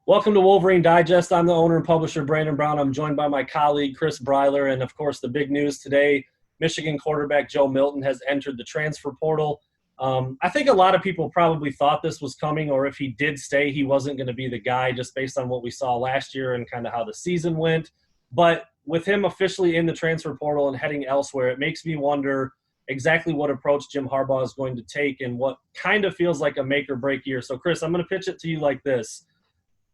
Welcome to Wolverine Digest. I'm the owner and publisher, Brandon Brown. I'm joined by my colleague, Chris Breiler. And of course, the big news today, Michigan quarterback Joe Milton has entered the transfer portal. I think a lot of people probably thought this was coming, or if he did stay, he wasn't going to be the guy just based on what we saw last year and kind of how the season went. But with him officially in the transfer portal and heading elsewhere, it makes me wonder exactly what approach Jim Harbaugh is going to take and what kind of feels like a make or break year. So, Chris, I'm going to pitch it to you like this.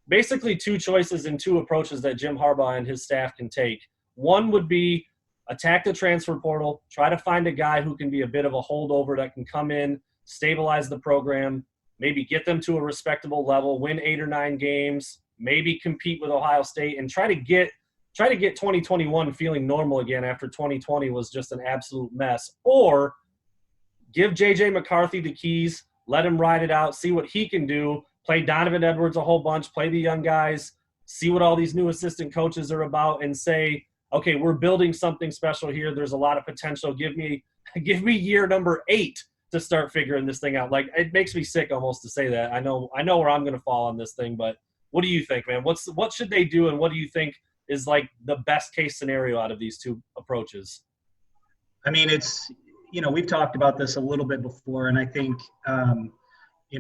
Basically two choices and two approaches that Jim Harbaugh and his staff can take. One would be attack the transfer portal, try to find a guy who can be a bit of a holdover that can come in, stabilize the program, maybe get them to a respectable level, win 8 or 9 games, maybe compete with Ohio State, and try to get 2021 feeling normal again after 2020 was just an absolute mess. Or give J.J. McCarthy the keys, let him ride it out, see what he can do, play Donovan Edwards a whole bunch, play the young guys, see what all these new assistant coaches are about, and say, okay, we're building something special here. There's a lot of potential. Give me year number 8 to start figuring this thing out. Like, it makes me sick almost to say that. I know where I'm going to fall on this thing, but what do you think, man? What should they do, and what do you think is like the best case scenario out of these two approaches? I mean, we've talked about this a little bit before, and I think,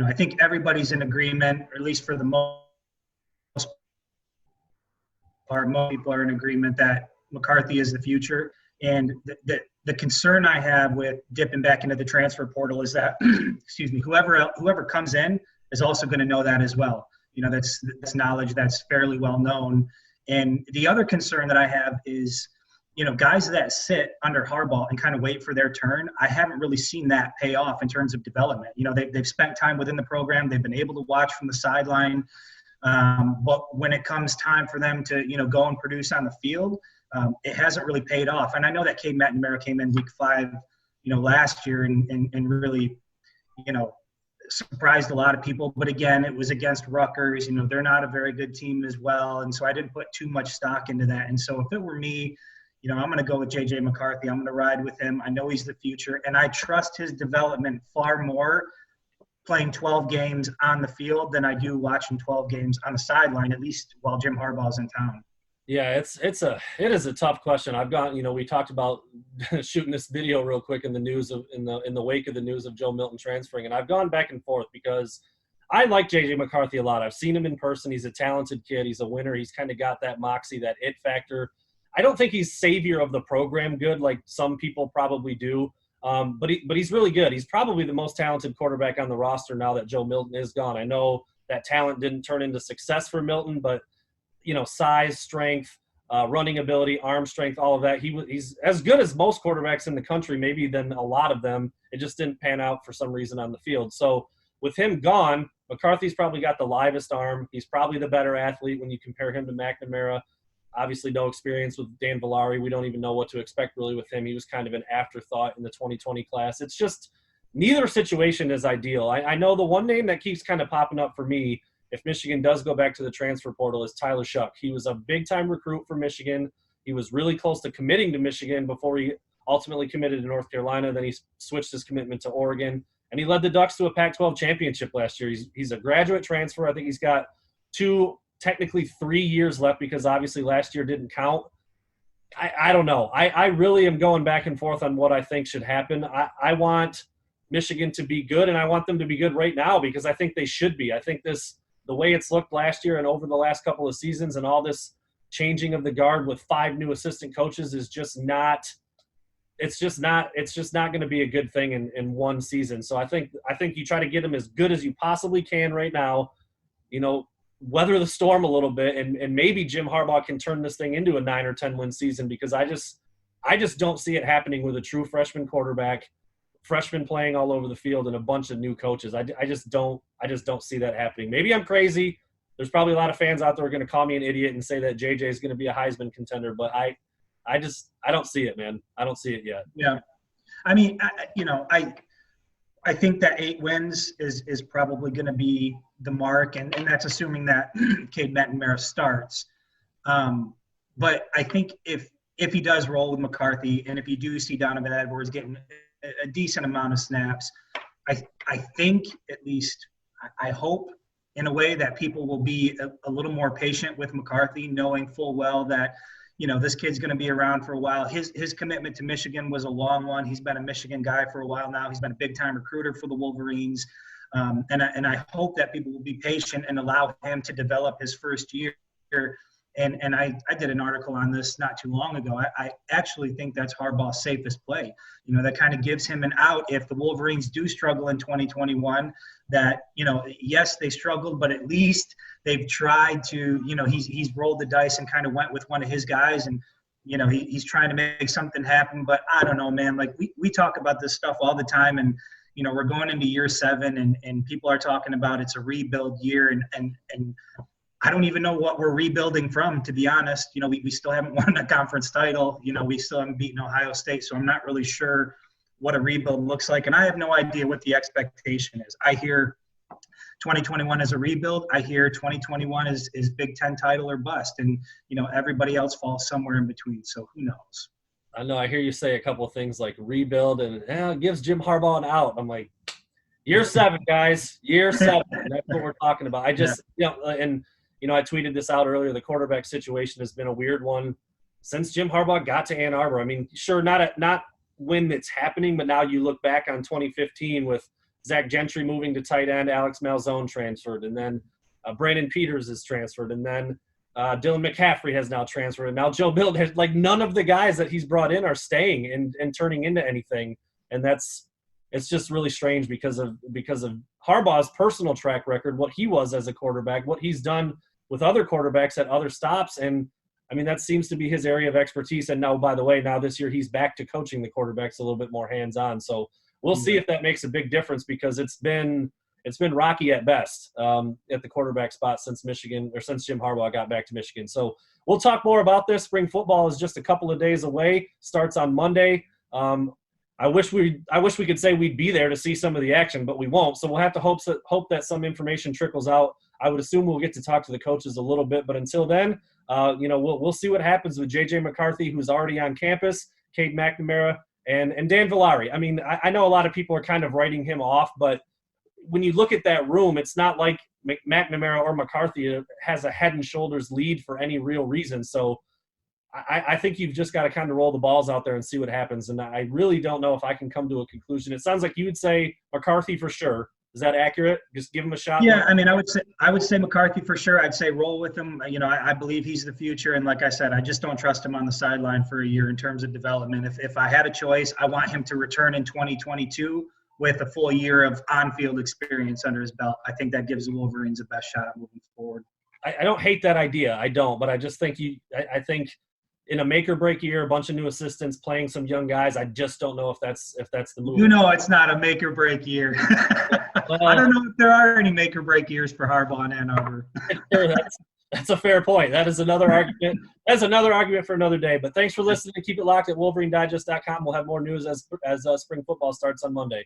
I think everybody's in agreement, or at least for the most part, most people are in agreement that McCarthy is the future. And the concern I have with dipping back into the transfer portal is that, whoever comes in is also going to know that as well. That's knowledge that's fairly well known. And the other concern that I have is, guys that sit under Harbaugh and kind of wait for their turn, I haven't really seen that pay off in terms of development. They've spent time within the program. They've been able to watch from the sideline. But when it comes time for them to, go and produce on the field, it hasn't really paid off. And I know that Cade McNamara came in week 5, last year and really, surprised a lot of people. But again, it was against Rutgers. They're not a very good team as well. And so I didn't put too much stock into that. And so if it were me, I'm going to go with J.J. McCarthy. I'm going to ride with him. I know he's the future, and I trust his development far more playing 12 games on the field than I do watching 12 games on the sideline, at least while Jim Harbaugh's in town. Yeah, it is a tough question. I've got, we talked about shooting this video real quick in the news of in the wake of the news of Joe Milton transferring, and I've gone back and forth because I like J.J. McCarthy a lot. I've seen him in person. He's a talented kid. He's a winner. He's kind of got that moxie, that it factor. I don't think he's savior of the program good like some people probably do, but he's really good. He's probably the most talented quarterback on the roster now that Joe Milton is gone. I know that talent didn't turn into success for Milton, but size, strength, running ability, arm strength, all of that. He's as good as most quarterbacks in the country, maybe than a lot of them. It just didn't pan out for some reason on the field. So with him gone, McCarthy's probably got the livest arm. He's probably the better athlete when you compare him to McNamara. Obviously, no experience with Dan Villari. We don't even know what to expect really with him. He was kind of an afterthought in the 2020 class. It's just neither situation is ideal. I know the one name that keeps kind of popping up for me if Michigan does go back to the transfer portal is Tyler Shuck. He was a big-time recruit for Michigan. He was really close to committing to Michigan before he ultimately committed to North Carolina. Then he switched his commitment to Oregon, and he led the Ducks to a Pac-12 championship last year. He's a graduate transfer. I think he's got technically 3 years left because obviously last year didn't count. I don't know. I really am going back and forth on what I think should happen. I want Michigan to be good, and I want them to be good right now because I think they should be. I think the way it's looked last year and over the last couple of seasons and all this changing of the guard with 5 new assistant coaches is just not – it's just not going to be a good thing in one season. So I think you try to get them as good as you possibly can right now, weather the storm a little bit, and maybe Jim Harbaugh can turn this thing into a 9 or 10 win season because I just don't see it happening with a true freshman quarterback, freshman playing all over the field, and a bunch of new coaches. I just don't see that happening. Maybe I'm crazy. There's probably a lot of fans out there who are going to call me an idiot and say that JJ is going to be a Heisman contender, but I don't see it, man. I don't see it yet. Yeah, I mean, I think that 8 wins is probably going to be the mark, and that's assuming that Cade McNamara starts. But I think if he does roll with McCarthy, and if you do see Donovan Edwards getting a decent amount of snaps, I think at least I hope in a way that people will be a little more patient with McCarthy, knowing full well that, this kid's going to be around for a while. His commitment to Michigan was a long one. He's been a Michigan guy for a while now. He's been a big-time recruiter for the Wolverines. And I hope that people will be patient and allow him to develop his first year. And I did an article on this not too long ago. I actually think that's Harbaugh's safest play. That kind of gives him an out if the Wolverines do struggle in 2021, that, yes, they struggled, but at least they've tried to, he's rolled the dice and kind of went with one of his guys, and, he's trying to make something happen. But I don't know, man, like we talk about this stuff all the time, and, we're going into year 7 and people are talking about it's a rebuild year, and I don't even know what we're rebuilding from, to be honest. We still haven't won a conference title. We still haven't beaten Ohio State. So I'm not really sure what a rebuild looks like. And I have no idea what the expectation is. I hear 2021 is a rebuild. I hear 2021 is Big Ten title or bust. And, everybody else falls somewhere in between. So who knows? I know I hear you say a couple of things like rebuild and it gives Jim Harbaugh an out. I'm like, year 7, guys. Year 7. That's what we're talking about. I just, and – I tweeted this out earlier. The quarterback situation has been a weird one since Jim Harbaugh got to Ann Arbor. I mean, sure, not when it's happening, but now you look back on 2015 with Zach Gentry moving to tight end, Alex Malzone transferred, and then Brandon Peters is transferred, and then Dylan McCaffrey has now transferred, and now Joe Milton has, like, none of the guys that he's brought in are staying and turning into anything, and it's just really strange because of Harbaugh's personal track record, what he was as a quarterback, what he's done with other quarterbacks at other stops. And I mean, that seems to be his area of expertise. And now, by the way, now this year he's back to coaching the quarterbacks a little bit more hands-on. So we'll see if that makes a big difference, because it's been rocky at best at the quarterback spot since Jim Harbaugh got back to Michigan. So we'll talk more about this. Spring football is just a couple of days away, starts on Monday. I wish we could say we'd be there to see some of the action, but we won't. So we'll have to hope that some information trickles out. I would assume we'll get to talk to the coaches a little bit, but until then, we'll see what happens with J.J. McCarthy, who's already on campus, Cade McNamara, and Dan Villari. I mean, I know a lot of people are kind of writing him off, but when you look at that room, it's not like McNamara or McCarthy has a head and shoulders lead for any real reason. So I think you've just got to kind of roll the balls out there and see what happens. And I really don't know if I can come to a conclusion. It sounds like you would say McCarthy for sure. Is that accurate? Just give him a shot. Yeah, I mean, I would say McCarthy for sure. I'd say roll with him. I believe he's the future. And like I said, I just don't trust him on the sideline for a year in terms of development. If I had a choice, I want him to return in 2022 with a full year of on-field experience under his belt. I think that gives the Wolverines the best shot moving forward. I don't hate that idea. I don't, but I just think I think in a make or break year, a bunch of new assistants playing some young guys, I just don't know if that's the move. It's not a make or break year. I don't know if there are any make or break years for Harbaugh in Ann Arbor. Sure, that's a fair point. That is another argument. That's another argument for another day. But thanks for listening. Keep it locked at WolverineDigest.com. We'll have more news as spring football starts on Monday.